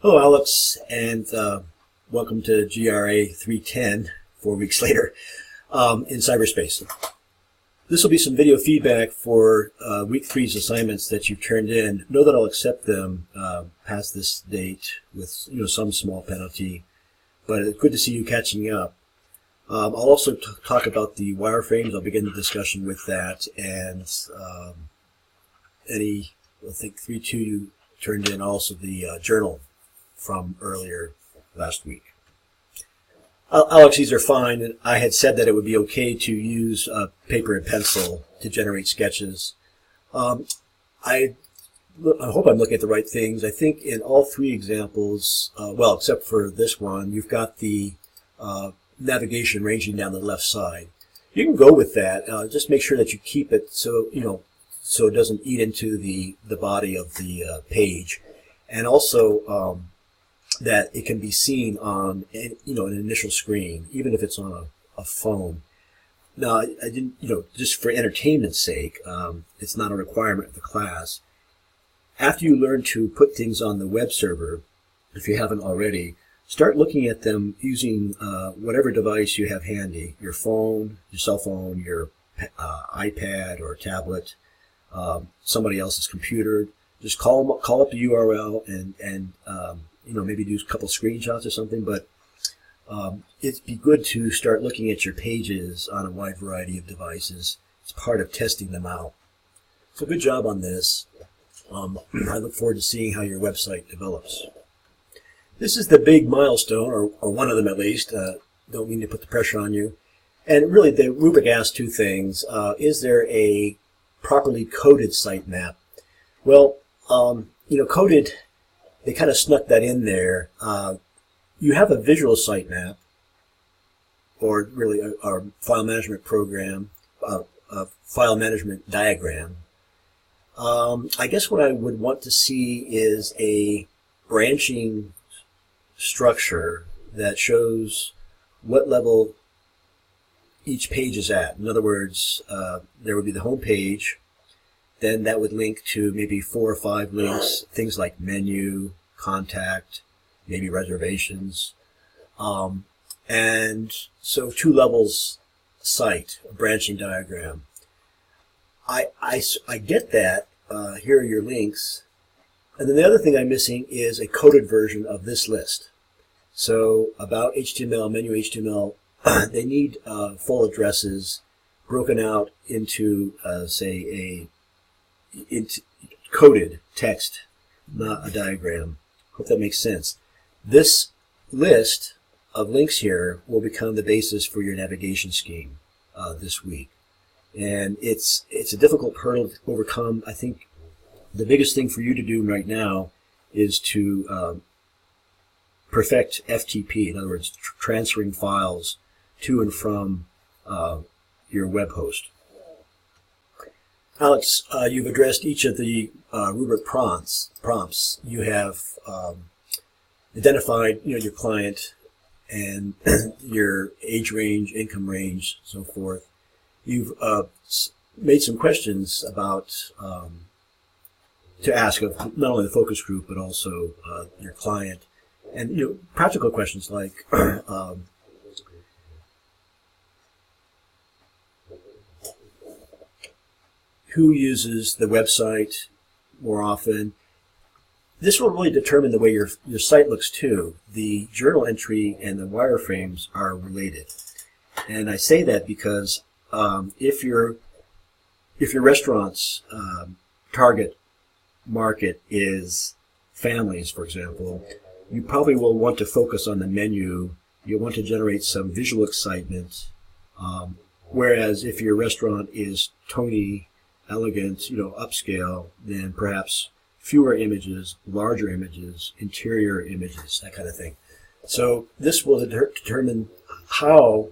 Hello, Alex, and welcome to GRA 310, 4 weeks later, in cyberspace. This will be some video feedback for week three's assignments that you've turned in. Know that I'll accept them past this date with some small penalty, but it's good to see you catching up. I'll also talk about the wireframes. I'll begin the discussion with that, and I think 3.2 you turned in also the journal from earlier last week. Alex, these are fine. And I had said that it would be okay to use paper and pencil to generate sketches. I hope I'm looking at the right things. I think in all three examples, well, except for this one, you've got the navigation ranging down the left side. You can go with that. Just make sure that you keep it so it doesn't eat into the body of the page, and also that it can be seen on an initial screen, even if it's on a phone. Now, I didn't, just for entertainment's sake, it's not a requirement of the class. After you learn to put things on the web server, if you haven't already, start looking at them using whatever device you have handy, your phone, your cell phone, your iPad or tablet, somebody else's computer. Just call up the URL and maybe do a couple screenshots or something, but it'd be good to start looking at your pages on a wide variety of devices. It's part of testing them out. So good job on this. I look forward to seeing how your website develops. This is the big milestone, or one of them at least. Don't mean to put the pressure on you. And really the rubric asks two things. Is there a properly coded sitemap? Well, coded, they kind of snuck that in there. You have a visual sitemap, or really a file management program, a file management diagram. I guess what I would want to see is a branching structure that shows what level each page is at. In other words, there would be the home page. Then that would link to maybe 4 or 5 links, things like menu, contact, maybe reservations. And so 2 levels site, a branching diagram. I get that. Here are your links. And then the other thing I'm missing is a coded version of this list. So about HTML, menu HTML, they need full addresses broken out into, say, into coded text, not a diagram. Hope that makes sense. This list of links here will become the basis for your navigation scheme this week. And it's a difficult hurdle to overcome. I think the biggest thing for you to do right now is to perfect FTP, in other words, transferring files to and from your web host. Alex, you've addressed each of the rubric prompts. You have identified, your client and your age range, income range, so forth. You've made some questions about to ask of not only the focus group but also your client, and practical questions like. Who uses the website more often? This will really determine the way your site looks too. The journal entry and the wireframes are related, and I say that because if your restaurant's target market is families, for example, you probably will want to focus on the menu. You'll want to generate some visual excitement. Whereas if your restaurant is Tony, elegant, upscale, then perhaps fewer images, larger images, interior images, that kind of thing. So this will determine how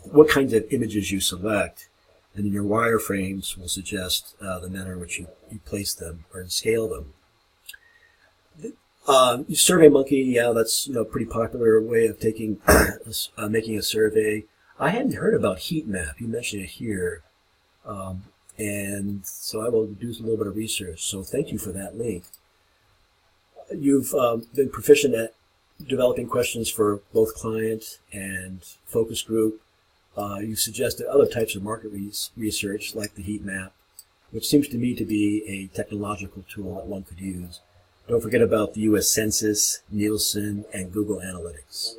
what kinds of images you select, and then your wireframes will suggest the manner in which you place them or scale them. SurveyMonkey, yeah, that's a pretty popular way of taking making a survey. I hadn't heard about HeatMap. You mentioned it here. And so I will do a little bit of research. So thank you for that link. You've been proficient at developing questions for both client and focus group. You've suggested other types of market research like the heat map, which seems to me to be a technological tool that one could use. Don't forget about the U.S. Census, Nielsen, and Google Analytics.